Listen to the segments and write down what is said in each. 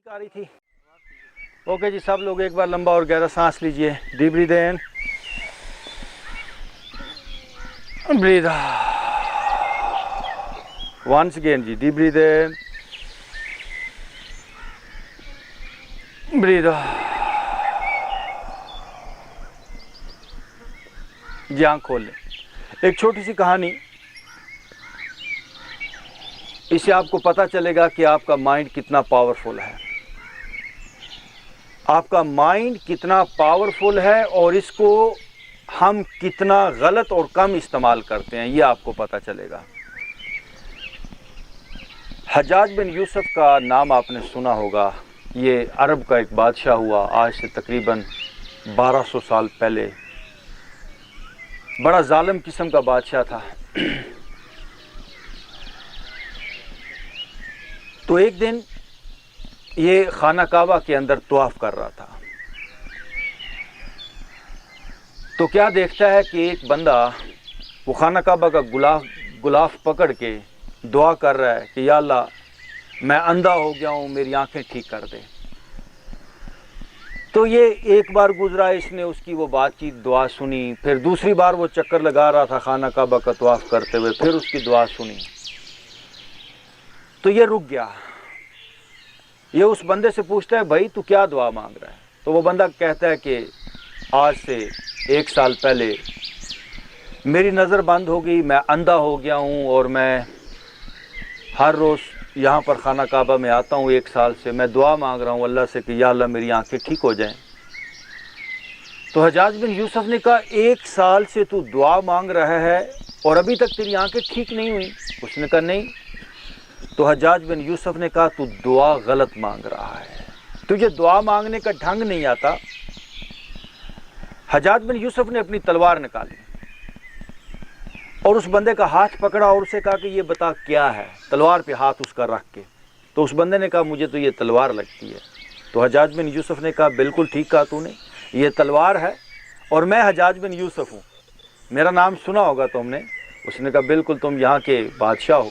आ रही थी। ओके जी, सब लोग एक बार लंबा और गहरा सांस लीजिए। डीप ब्रीथ इन, ब्रीथ वंस अगेन जी। डीप ब्रीथ इन, ब्रीथ। जी आँख खोल लें। एक छोटी सी कहानी, इससे आपको पता चलेगा कि आपका माइंड कितना पावरफुल है। आपका माइंड कितना पावरफुल है और इसको हम कितना गलत और कम इस्तेमाल करते हैं, ये आपको पता चलेगा। हज्जाज बिन यूसुफ का नाम आपने सुना होगा। ये अरब का एक बादशाह हुआ आज से तकरीबन 1200 साल पहले। बड़ा जालिम किस्म का बादशाह था। तो एक दिन ये खाना काबा के अंदर तवाफ कर रहा था, तो क्या देखता है कि एक बंदा वो खाना काबा का गुलाफ पकड़ के दुआ कर रहा है कि या अल्लाह मैं अंधा हो गया हूँ, मेरी आंखें ठीक कर दे। तो ये एक बार गुजरा, इसने उसकी वो बातचीत दुआ सुनी। फिर दूसरी बार वो चक्कर लगा रहा था खाना काबा का तवाफ करते हुए, फिर उसकी दुआ सुनी। तो ये रुक गया। ये उस बंदे से पूछता है, भाई तू क्या दुआ मांग रहा है? तो वो बंदा कहता है कि आज से 1 साल पहले मेरी नज़र बंद हो गई, मैं अंधा हो गया हूँ और मैं हर रोज़ यहाँ पर खाना काबा में आता हूँ। 1 साल से मैं दुआ मांग रहा हूँ अल्लाह से कि या अल्लाह मेरी आंखें ठीक हो जाएं। तो हज्जाज बिन यूसुफ ने कहा, 1 साल से तू दुआ मांग रहा है और अभी तक तेरी आंखें ठीक नहीं हुई? उसने कहा नहीं। तो हज्जाज बिन यूसुफ ने कहा, तू दुआ गलत मांग रहा है, तुझे दुआ मांगने का ढंग नहीं आता। हज्जाज बिन यूसुफ ने अपनी तलवार निकाली और उस बंदे का हाथ पकड़ा और उसे कहा कि ये बता क्या है, तलवार पे हाथ उसका रख के। तो उस बंदे ने कहा, मुझे तो ये तलवार लगती है। तो हज्जाज बिन यूसुफ ने कहा, बिल्कुल ठीक कहा तूने, ये तलवार है और मैं हज्जाज बिन यूसुफ हूँ, मेरा नाम सुना होगा तुमने। उसने कहा बिल्कुल, तुम यहाँ के बादशाह हो।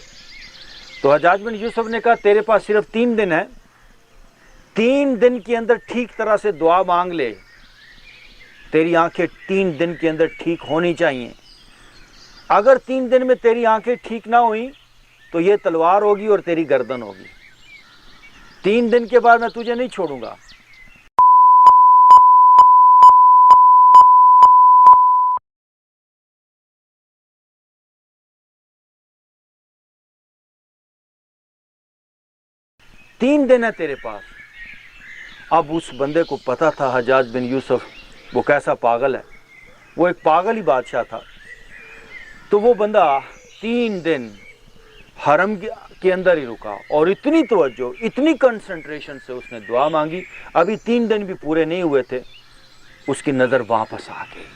तो हज्जाज बिन यूसुफ ने कहा, तेरे पास सिर्फ 3 दिन है, 3 दिन के अंदर ठीक तरह से दुआ मांग ले, तेरी आंखें 3 दिन के अंदर ठीक होनी चाहिए। अगर 3 दिन में तेरी आंखें ठीक ना हुई तो ये तलवार होगी और तेरी गर्दन होगी। 3 दिन के बाद मैं तुझे नहीं छोड़ूंगा। तीन दिन है तेरे पास। अब उस बंदे को पता था हज्जाज बिन यूसुफ वो कैसा पागल है, वो एक पागल ही बादशाह था। तो वो बंदा 3 दिन हरम के अंदर ही रुका और इतनी तवज्जो, इतनी कंसंट्रेशन से उसने दुआ मांगी। अभी 3 दिन भी पूरे नहीं हुए थे, उसकी नज़र वापस आ गई।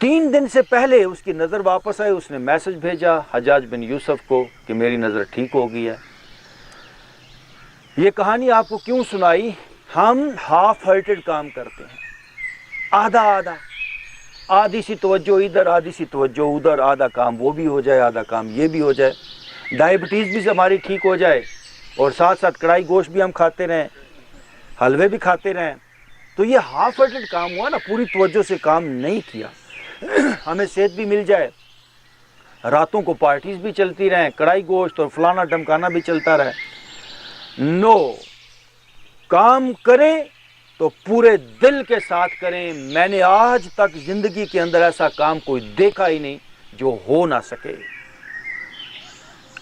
3 दिन से पहले उसकी नज़र वापस आई। उसने मैसेज भेजा हज्जाज बिन यूसुफ को कि मेरी नज़र ठीक हो गई है। ये कहानी आपको क्यों सुनाई? हम हाफ हार्टेड काम करते हैं, आधा आधा, आधी सी तवज्जो इधर, आधी सी तवज्जो उधर, आधा काम वो भी हो जाए, आधा काम ये भी हो जाए, डायबिटीज़ भी हमारी ठीक हो जाए और साथ साथ कढ़ाई गोश्त भी हम खाते रहें, हलवे भी खाते रहें। तो ये हाफ हार्टेड काम हुआ ना, पूरी तवज्जो से काम नहीं किया। हमें सेहत भी मिल जाए, रातों को पार्टीज भी चलती रहें, कढ़ाई गोश्त और फलाना टमकाना भी चलता रहे। नो, काम करें तो पूरे दिल के साथ करें। मैंने आज तक जिंदगी के अंदर ऐसा काम कोई देखा ही नहीं जो हो ना सके।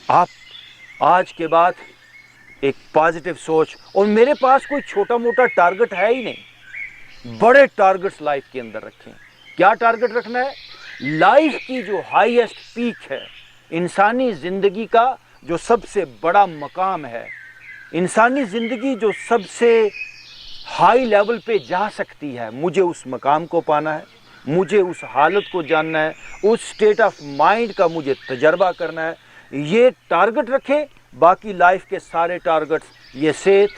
आप आज के बाद एक पॉजिटिव सोच, और मेरे पास कोई छोटा मोटा टारगेट है ही नहीं, बड़े टारगेट्स लाइफ के अंदर रखें। क्या टारगेट रखना है? लाइफ की जो हाईएस्ट पीक है, इंसानी जिंदगी का जो सबसे बड़ा मकाम है, इंसानी जिंदगी जो सबसे हाई लेवल पे जा सकती है, मुझे उस मकाम को पाना है, मुझे उस हालत को जानना है, उस स्टेट ऑफ माइंड का मुझे तजर्बा करना है। ये टारगेट रखें। बाकी लाइफ के सारे टारगेट्स, ये सेहत,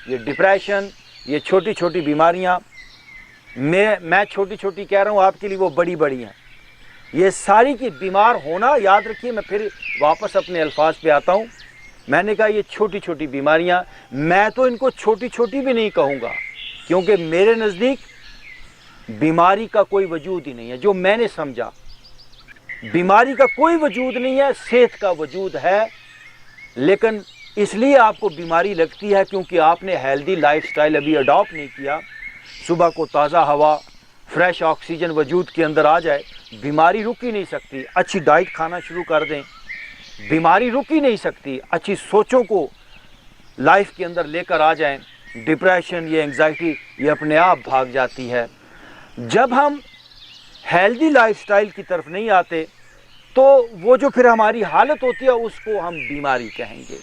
ये डिप्रेशन, ये छोटी छोटी बीमारियां, मैं छोटी छोटी कह रहा हूँ, आपके लिए वो बड़ी बड़ी हैं। ये सारी की बीमार होना, याद रखिए, मैं फिर वापस अपने अल्फाज पे आता हूँ, मैंने कहा ये छोटी छोटी बीमारियां, मैं तो इनको छोटी छोटी भी नहीं कहूँगा, क्योंकि मेरे नज़दीक बीमारी का कोई वजूद ही नहीं है। जो मैंने समझा, बीमारी का कोई वजूद नहीं है, सेहत का वजूद है। लेकिन इसलिए आपको बीमारी लगती है क्योंकि आपने हेल्दी लाइफस्टाइल अभी अडॉप्ट नहीं किया। सुबह को ताज़ा हवा, फ्रेश ऑक्सीजन वजूद के अंदर आ जाए, बीमारी रुक ही नहीं सकती। अच्छी डाइट खाना शुरू कर दें, बीमारी रुक ही नहीं सकती। अच्छी सोचों को लाइफ के अंदर लेकर आ जाएं, डिप्रेशन, ये एंग्जाइटी, ये अपने आप भाग जाती है। जब हम हेल्दी लाइफस्टाइल की तरफ नहीं आते तो वो जो फिर हमारी हालत होती है उसको हम बीमारी कहेंगे।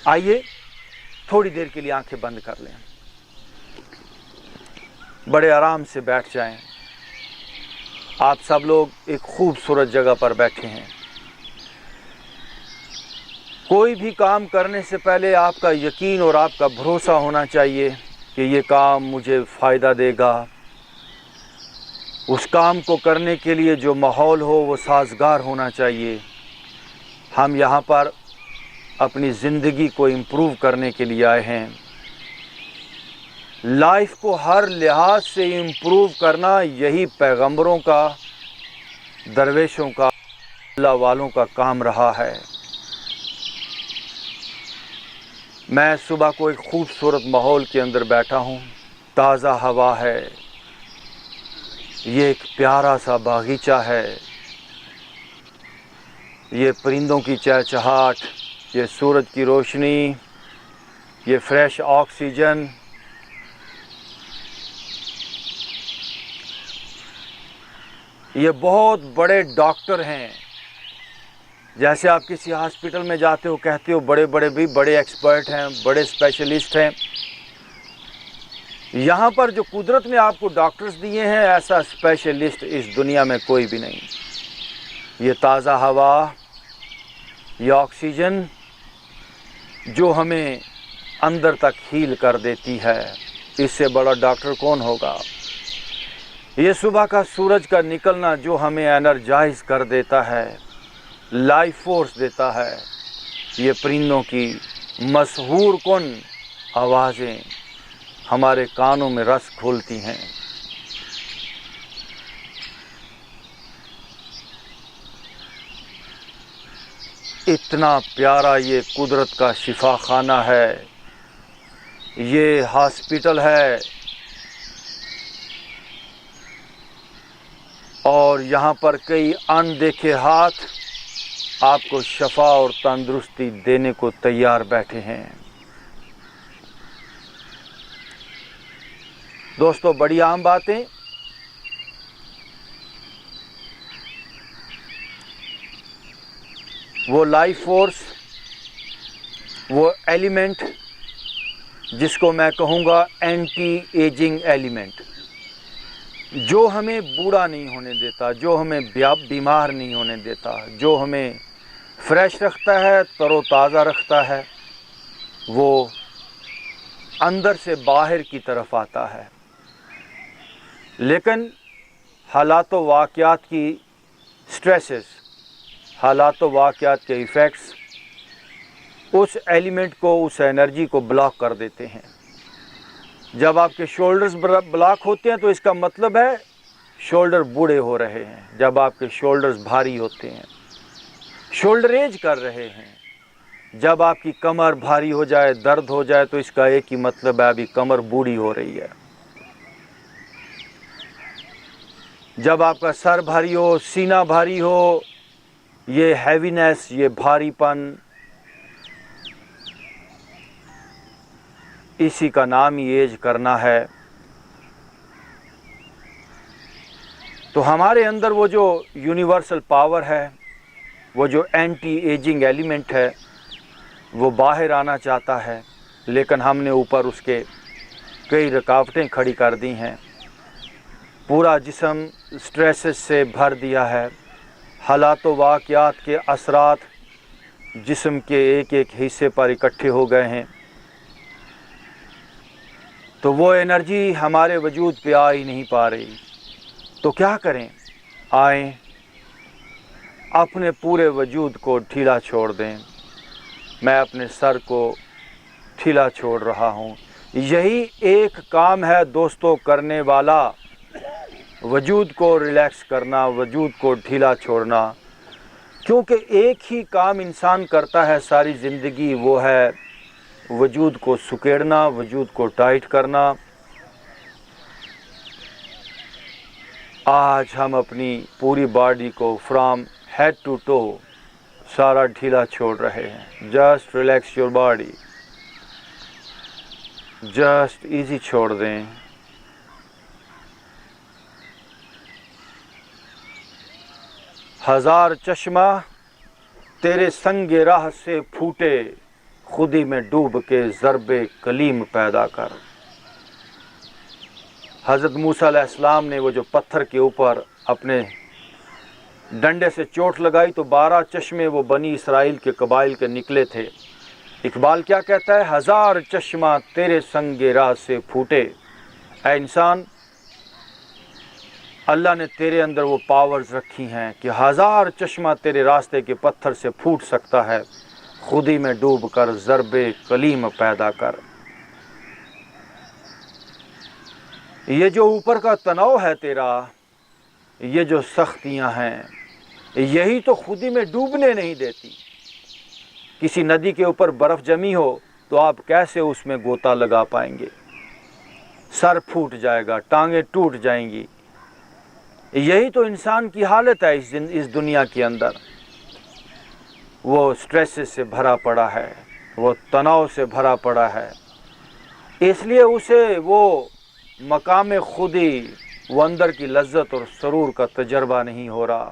आइए थोड़ी देर के लिए आंखें बंद कर लें, बड़े आराम से बैठ जाएं। आप सब लोग एक खूबसूरत जगह पर बैठे हैं। कोई भी काम करने से पहले आपका यकीन और आपका भरोसा होना चाहिए कि ये काम मुझे फ़ायदा देगा। उस काम को करने के लिए जो माहौल हो वो साज़गार होना चाहिए। हम यहाँ पर अपनी ज़िंदगी को इम्प्रूव करने के लिए आए हैं। लाइफ को हर लिहाज से इम्प्रूव करना, यही पैगंबरों का, दरवेशों का, अल्लाह वालों का काम रहा है। मैं सुबह को एक खूबसूरत माहौल के अंदर बैठा हूँ, ताज़ा हवा है, ये एक प्यारा सा बागीचा है, ये परिंदों की चहचहाट, ये सूरज की रोशनी, ये फ्रेश ऑक्सीजन, ये बहुत बड़े डॉक्टर हैं। जैसे आप किसी हॉस्पिटल में जाते हो, कहते हो बड़े बड़े भी बड़े एक्सपर्ट हैं, बड़े स्पेशलिस्ट हैं। यहाँ पर जो कुदरत ने आपको डॉक्टर्स दिए हैं, ऐसा स्पेशलिस्ट इस दुनिया में कोई भी नहीं। ये ताज़ा हवा, ये ऑक्सीजन जो हमें अंदर तक हील कर देती है, इससे बड़ा डॉक्टर कौन होगा। ये सुबह का सूरज का निकलना जो हमें एनर्जाइज कर देता है, लाइफ फोर्स देता है। ये परिंदों की मशहूर कुन आवाज़ें हमारे कानों में रस घोलती हैं। इतना प्यारा ये कुदरत का शिफा खाना है, ये हॉस्पिटल है, और यहाँ पर कई अनदेखे हाथ आपको शफा और तंदुरुस्ती देने को तैयार बैठे हैं। दोस्तों, बड़ी आम बातें, वो लाइफ फोर्स, वो एलिमेंट जिसको मैं कहूँगा एंटी एजिंग एलिमेंट, जो हमें बूढ़ा नहीं होने देता, जो हमें बीमार नहीं होने देता, जो हमें फ्रेश रखता है, तरोताज़ा रखता है, वो अंदर से बाहर की तरफ आता है। लेकिन हालात व वाक़यात की स्ट्रेसेस, हालात व वाक़यात के इफ़ेक्ट्स उस एलिमेंट को, उस एनर्जी को ब्लॉक कर देते हैं। जब आपके शोल्डर्स ब्लॉक होते हैं तो इसका मतलब है शोल्डर बूढ़े हो रहे हैं। जब आपके शोल्डर्स भारी होते हैं, शोल्डर एज कर रहे हैं। जब आपकी कमर भारी हो जाए, दर्द हो जाए, तो इसका एक ही मतलब है, अभी कमर बूढ़ी हो रही है। जब आपका सर भारी हो, सीना भारी हो, ये हैवीनेस, ये भारीपन, इसी का नाम ही एज करना है। तो हमारे अंदर वो जो यूनिवर्सल पावर है, वो जो एंटी एजिंग एलिमेंट है, वो बाहर आना चाहता है, लेकिन हमने ऊपर उसके कई रुकावटें खड़ी कर दी हैं। पूरा जिस्म स्ट्रेसेस से भर दिया है। हालात व वाक़यात के असरात जिस्म के एक एक हिस्से पर इकट्ठे हो गए हैं। तो वो एनर्जी हमारे वजूद पे आ ही नहीं पा रही। तो क्या करें? आएँ, अपने पूरे वजूद को ढीला छोड़ दें, میں اپنے سر کو ڈھیلا چھوڑ رہا ہوں۔ یہی ایک کام ہے دوستوں کرنے والا، وجود کو ریلیکس کرنا، وجود کو ڈھیلا چھوڑنا، کیونکہ ایک ہی کام انسان کرتا ہے ساری زندگی، وہ ہے وجود کو سکیڑنا، وجود کو ٹائٹ کرنا۔ آج ہم اپنی پوری باڈی کو فرام ہیڈ ٹو ٹو سارا ڈھیلا چھوڑ رہے ہیں۔ Just relax your body, just easy چھوڑ دیں۔ ہزار چشمہ تیرے سنگ راہ سے پھوٹے، خودی میں ڈوب کے ضرب کلیم پیدا کر۔ حضرت موسیٰ علیہ السلام نے وہ جو پتھر کے اوپر اپنے ڈنڈے سے چوٹ لگائی تو 12 چشمے وہ بنی اسرائیل کے قبائل کے نکلے تھے۔ اقبال کیا کہتا ہے؟ ہزار چشمہ تیرے سنگ راہ سے پھوٹے۔ اے انسان، اللہ نے تیرے اندر وہ پاورز رکھی ہیں کہ ہزار چشمہ تیرے راستے کے پتھر سے پھوٹ سکتا ہے، خودی میں ڈوب کر ضرب کلیم پیدا کر۔ یہ جو اوپر کا تناؤ ہے تیرا، یہ جو سختیاں ہیں، یہی تو خودی میں ڈوبنے نہیں دیتی۔ کسی ندی کے اوپر برف جمی ہو تو آپ کیسے اس میں غوطہ لگا پائیں گے؟ سر پھوٹ جائے گا، ٹانگیں ٹوٹ جائیں گی۔ یہی تو انسان کی حالت ہے اس دنیا کے اندر۔ وہ سٹریس سے بھرا پڑا ہے، وہ تناؤ سے بھرا پڑا ہے، اس لیے اسے وہ مقام خودی، وہ اندر کی لذت اور سرور کا تجربہ نہیں ہو رہا۔